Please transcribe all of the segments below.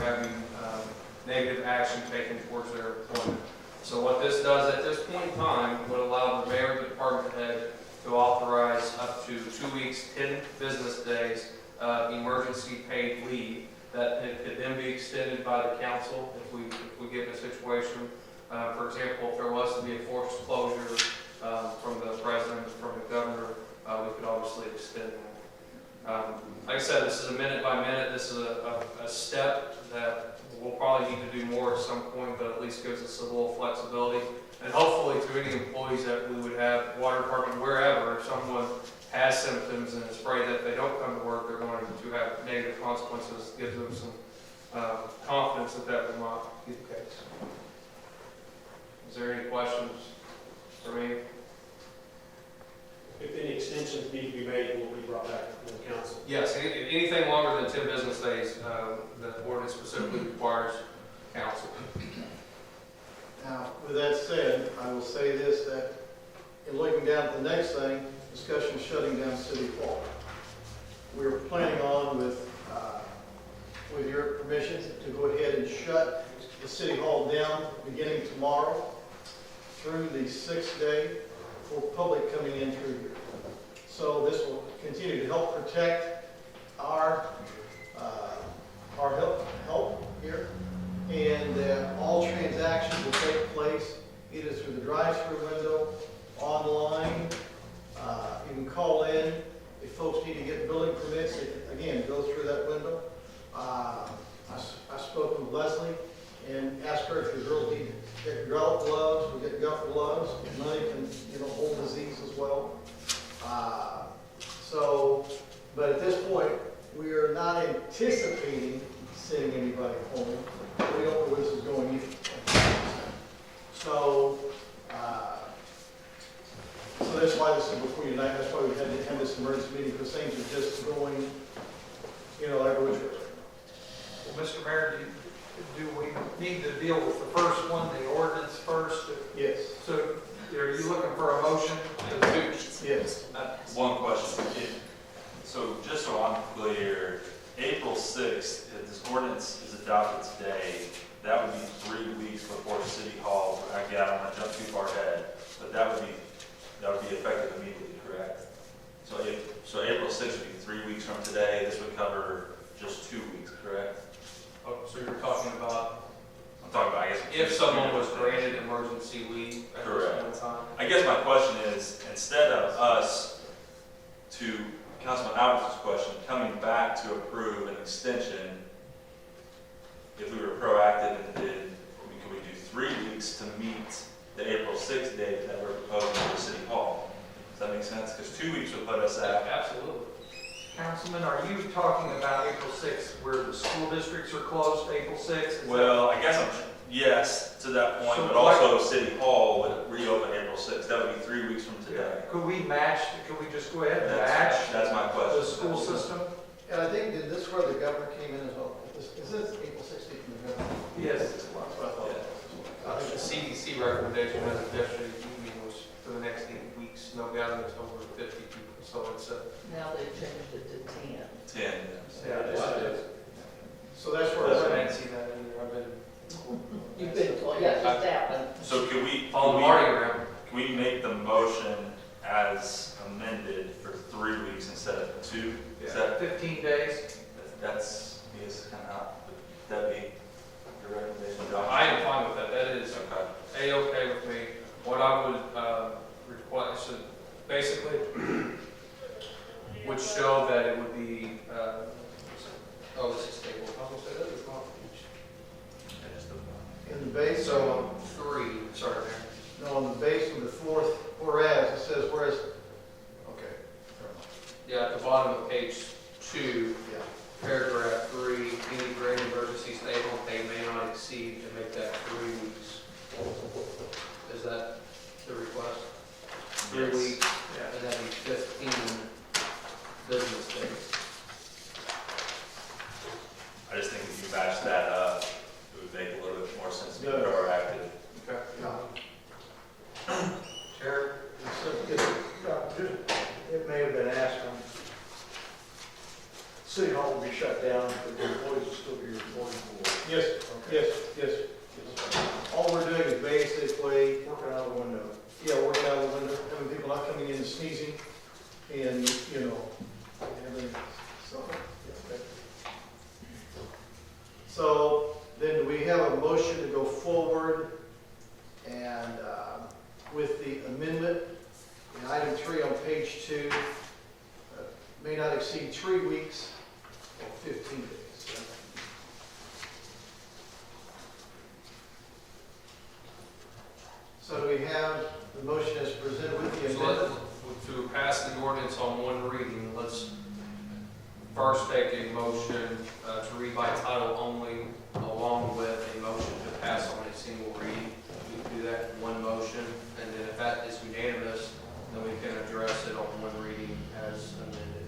having negative action taken towards their employment. So what this does at this point in time would allow the mayor and the department head to authorize up to 2 weeks, 10 business days, emergency paid leave that it could then be extended by the council if we get in a situation. For example, if there was to be a forced closure from the president, from the governor, we could obviously extend that. Like I said, this is a minute by minute. This is a step that we'll probably need to do more at some point, but at least gives us a little flexibility. And hopefully to any employees that we would have, water department, wherever, if someone has symptoms and it's afraid that if they don't come to work, they're going to have negative consequences, gives them some confidence that that will not be the case. Is there any questions for me? If any extensions need to be made, it will be brought back to the council. Yes, anything longer than 10 business days, the ordinance specifically requires council. Now, with that said, I will say this, that in looking down at the next thing, discussion of shutting down City Hall. We're planning on, with your permission, to go ahead and shut the City Hall down beginning tomorrow through the 6th day for public coming in through here. So this will continue to help protect our help here, and all transactions will take place either through the drive-through window, online. You can call in if folks need to get building permits. They can, again, go through that window. I spoke with Leslie and asked her if the girls need to get golf gloves. We get golf gloves. Money can, hold disease as well. But at this point, we are not anticipating sending anybody home. We don't know where this is going either. So that's why this is before you tonight. That's why we had to have this emergency meeting, because things are just going, every which way. Well, Mr. Mayor, do we need to deal with the first one, the ordinance first? Yes. So are you looking for a motion? Yes. One question. So just so I'm clear, April 6th, if this ordinance is adopted today, that would be 3 weeks before City Hall. Again, I don't want to jump too far ahead, but that would be effective immediately, correct? So April 6th would be 3 weeks from today. This would cover just 2 weeks, correct? Oh, so you're talking about I'm talking about, I guess, if someone was granted emergency leave at this point in time? I guess my question is, instead of us, to Councilman Albert's question, coming back to approve an extension, if we were proactive and could we do 3 weeks to meet the April 6th date that we're proposing for the City Hall? Does that make sense? Because 2 weeks would put us at... Absolutely. Councilman, are you talking about April 6th where the school districts are closed April 6th? Well, I guess yes, to that point, So but also City Hall would reopen April 6th. That would be 3 weeks from today. Could we just go ahead and match That's my question. the school system? And I think, did this where the governor came in as well? Is this April 16th from the governor? Yes. That's what I thought. I think the CDC recommendation as of yesterday evening was for the next 8 weeks, no gatherings over 50 people. So it's Now they've changed it to 10. 10. So that's where I we're didn't see that either. I've been You've been told, yeah, just that one. So can we make the motion as amended for 3 weeks instead of 2? Is that 15 days? that's kind of how that be your recommendation? I am fine with that. That is Okay. A-okay with me. What I would request, basically, would show that it would be, this is table. How much that is? in the base. So, 3, sorry, Mayor. No, on the base of the fourth, whereas, it says whereas, okay. Yeah, at the bottom of page 2, Yeah. paragraph 3, any great emergency stay-at-home pay may not exceed to make that 3 weeks. Is that the request? 3 Yes. weeks, and that'd be 15 business days. I just think if you match that up, it would make a little bit more sense to be Good. proactive. Okay. Yeah. Eric? It may have been asked. City Hall will be shut down, but the employees will still be reporting for. Yes, Okay. yes. All we're doing is basically, Working out the window. yeah, working out the window, having people not coming in and sneezing, and, you know, having, so. So, then do we have a motion to go forward and, with the amendment in item 3 on page 2, may not exceed 3 weeks or 15 days. So do we have the motion as presented with the So amendment? to pass the ordinance on one reading, let's first take a motion to read by title only, along with a motion to pass on a single reading. We can do that in one motion, and then if that is unanimous, then we can address it on one reading as amended.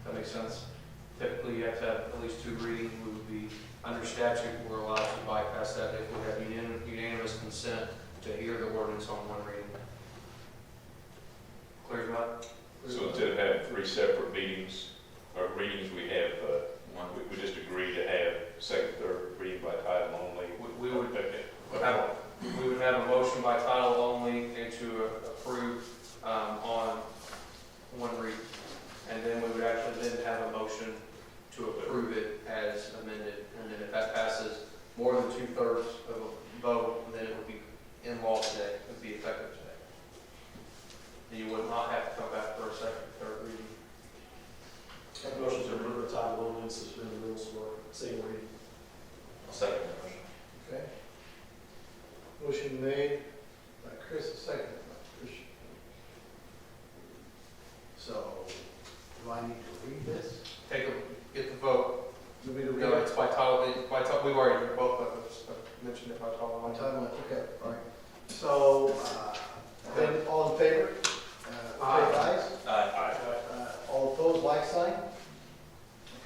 That makes sense? Typically, you have to have at least 2 readings. We would be, under statute, we're allowed to bypass that if we have unanimous consent to hear the ordinance on one reading. Clear as mud? So instead of having 3 separate meetings, or readings, we have, we just agree to have second, third reading by title only. We would have a motion by title only and to approve on one reading. And then we would actually then have a motion to approve it as amended. And then if that passes more than 2/3 of a vote, then it would be in law today, it would be effective today. And you would not have to come back for a second, third reading. Have motions to approve the title only and suspend the rules for single reading. I'll second that motion. Okay. Motion made by Chris, seconded by Christian. So, do I need to read this? Get the vote. Do we read No, it? it's by title, we've already, both of us mentioned it by title On only. time, okay, all right. So, then all in favor? Okay, ayes? Aye. All opposed, like sign?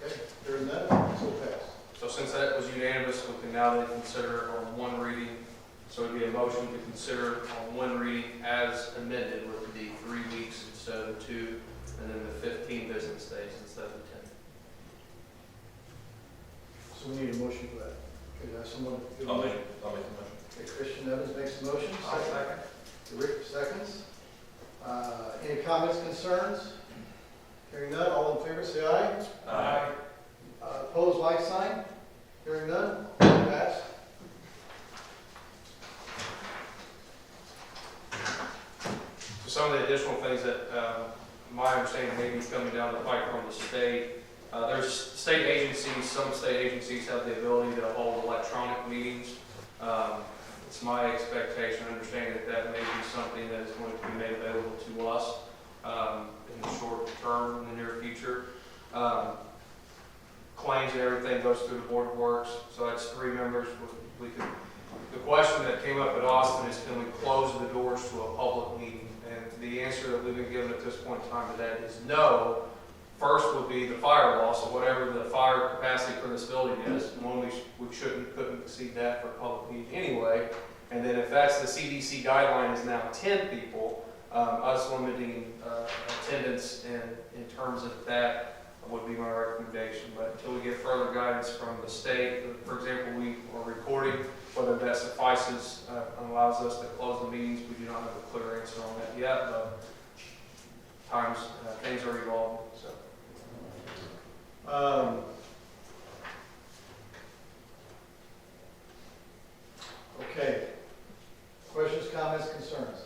Okay, hearing none, so passed. So since that was unanimous, we can now then consider it on one reading. So it'd be a motion to consider on one reading as amended, which would be 3 weeks instead of 2, and then the 15 business days instead of 10. So we need a motion for that. Okay, have someone? I'll make the motion. Okay, Christian Evans makes the motion. I'll second. Rick seconds. Any comments, concerns? Hearing none, all in favor, say aye. Aye. Opposed, like sign? Hearing none, passed. So some of the additional things that my understanding may be coming down the pike from the state, there's state agencies, some state agencies have the ability to hold electronic meetings. It's my expectation, understanding that may be something that is going to be made available to us in the short term, in the near future. Claims and everything goes through the Board of Works, so that's 3 members. The question that came up at Austin is, can we close the doors to a public meeting? And the answer that we've been given at this point in time to that is no. First would be the fire law, so whatever the fire capacity for this building is, one, we couldn't exceed that for a public meeting anyway. And then if that's the CDC guideline is now 10 people, us limiting attendance in terms of that would be my recommendation. But until we get further guidance from the state, for example, we are recording, whether that suffices and allows us to close the meetings, we do not have a clear answer on that yet, but things are evolving, so. Okay. Questions, comments, concerns?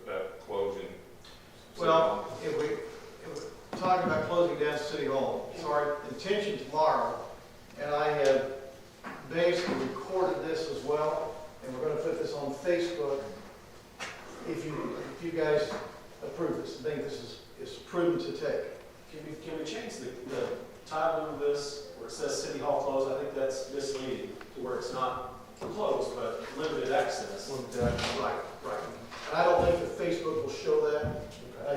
About closing. Well, if we're talking about closing down City Hall, so our intention tomorrow, and I have basically recorded this as well, and we're going to put this on Facebook. If you guys approve this, think this is prudent to take. Can we change the title of this where it says City Hall closed? I think that's misleading to where it's not closed, but limited access. Right. And I don't think that Facebook will show that. I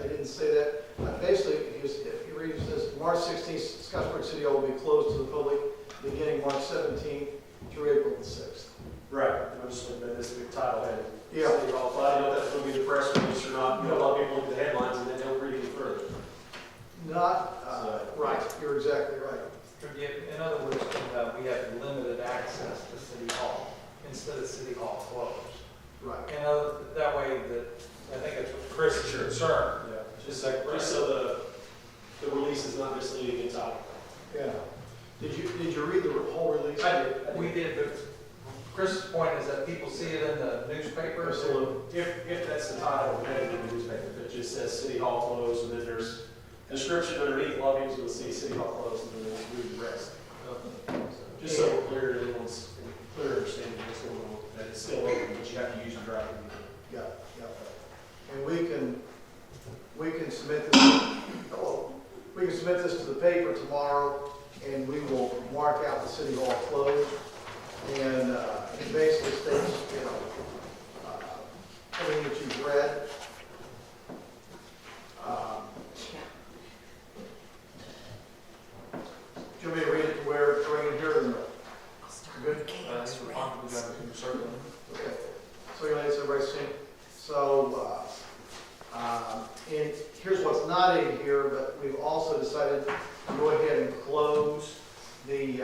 didn't say that. Basically, if you read it, says March 16th, Scottsburg City Hall will be closed to the public beginning March 17th through April the 6th. Right. I'm just looking at this big title heading. Yeah. City Hall, I don't know if that's going to be the press release or not. You know, a lot of people look at the headlines and they don't read any further. know, that way that, I think it's what Chris is concerned. Yeah, just so the release is not misleading in title. Yeah. Did you read the whole release? I did. We did, but Chris's point is that people see it in the newspapers. Absolutely. If that's the title, we had it in the newspaper, if it just says City Hall closed, and then there's a description underneath, a lot of people will see City Hall closed, and then we'll read the rest. Just so we're clear, everyone's clear understanding what's going on, that it's still open, but you have to use your driving. Yeah, yeah. And we can submit this to the paper tomorrow, and we will mark out the City Hall closed. And it basically states, everything that you've read. Do you want me to read it to where it's right in here or no? Good? That's what we got to circle. Okay. So you let everybody see. So, and here's what's not in here, but we've also decided to go ahead and close the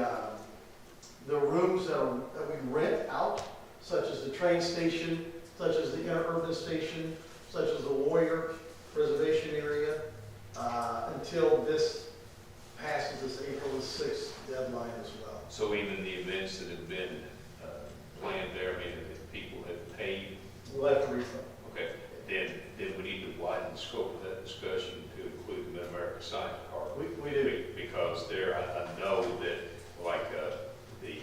rooms that we rent out, such as the train station, such as the interurban station, such as the Warrior Reservation area, until this passes this April the 6th deadline as well. So even the events that have been planned there, I mean, if people have paid, We'll have to refund. okay, then we need to widen the scope of that discussion to include the Mid-America Science Park. We do. Because there, I know that, like, the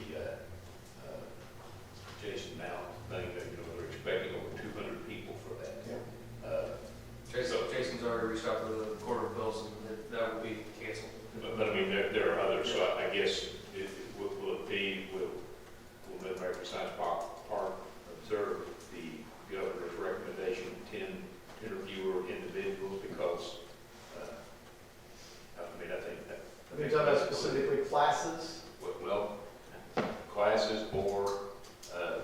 Jason Mount thing, that, they're expecting over 200 people for that. Jason's already reached out to the Court of Appeals, and that will be canceled. But I mean, there are others, so I guess, will Mid-America Science Park observe the governor's recommendation, 10 interviewer individuals, because, I mean, I think that. Are you talking about specifically classes? Well, classes or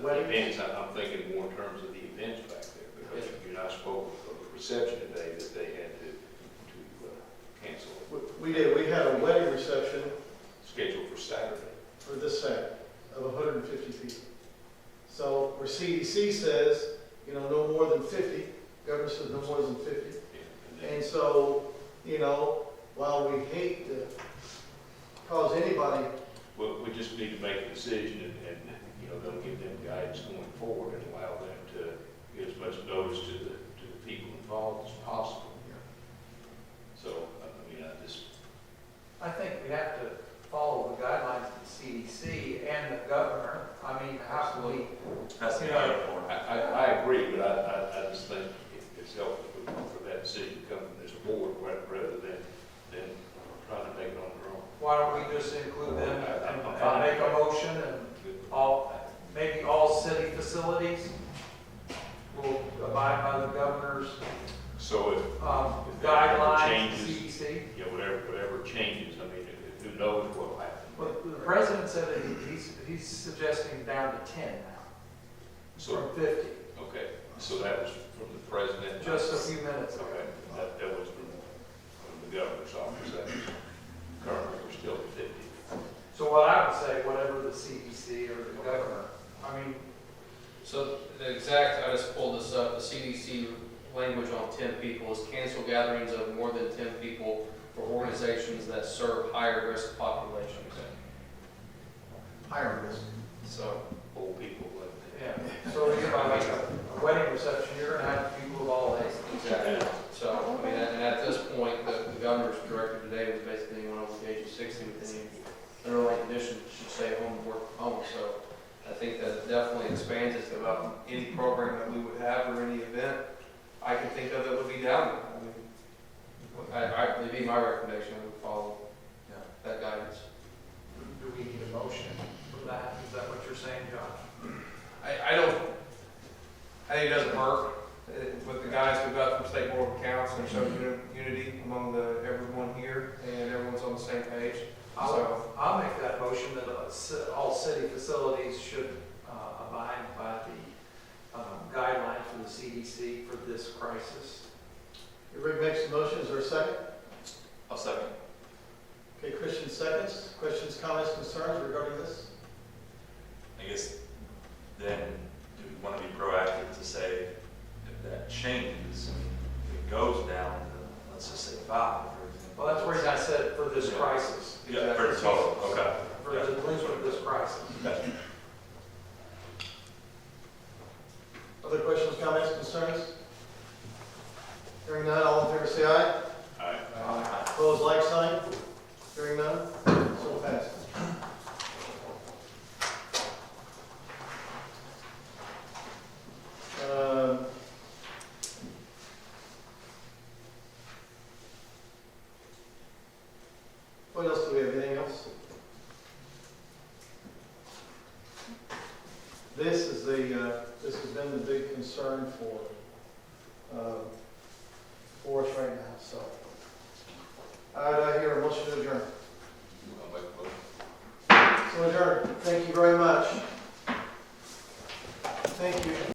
Weddings? events, I'm thinking more in terms of the events back there, because you and I spoke of the reception today that they had to cancel, We did. We had a wedding reception scheduled for Saturday. for this Saturday of 150 people. So where CDC says, no more than 50, governor says no more than 50. And so, while we hate to cause anybody, Well, we just need to make a decision and they'll give them guidance going forward and allow them to give as much notice to the people involved as possible. So, I mean, I think we have to follow the guidelines of the CDC and the governor. I mean, how can we, Has to be You know, uniform. I agree, but I just think it's helpful for that decision to come from this board rather than trying to make it on their own. why don't we just include them and make a motion and maybe all city facilities will abide by the governor's So if guidelines, changes, CDC. whatever changes, I mean, who knows what will happen. Well, the president said that he's suggesting down to 10 now, So, from 50, okay, so that was from the president? just a few minutes ago. Okay, that was from the governor's office, that was, currently we're still at 50. So what I would say, whatever the CDC or the governor, I mean, So the exact, I just pulled this up, the CDC language on 10 people is cancel gatherings of more than 10 people for organizations that serve higher risk populations. higher risk. So, Old people, yeah. So if I make a wedding reception, you're gonna have people of all ages. exactly. So, I mean, and at this point, the governor's directive today was basically anyone over the age of 60 with any underlying condition should stay home and work from home. So I think that definitely expands it about any program that we would have or any event I can think of that would be down there. I mean, it'd be my recommendation, I would follow that guidance. Do we need a motion for that? Is that what you're saying, John? I think it doesn't hurt. With the guys we've got from State Board of Accounts, and shows unity among everyone here, and everyone's on the same page. So, I'll make that motion that all city facilities should abide by the guidelines for the CDC for this crisis. Rick makes the motion. Is there a second? I'll second. Okay, Christian seconds. Questions, comments, concerns regarding this? I guess then, do we want to be proactive to say changes, it goes down to, let's just say 5, for example. Well, that's the reason I said for this crisis. Yeah, for the total, okay. For the delinquent of this crisis. Other questions, comments, concerns? Hearing none, all in favor say aye. Aye. Opposed, like sign. Hearing none, so passed. What else do we have? Anything else? This is this has been the big concern for us right now, so. I hear a motion to adjourn. I'll make a motion. So adjourned. Thank you very much. Thank you.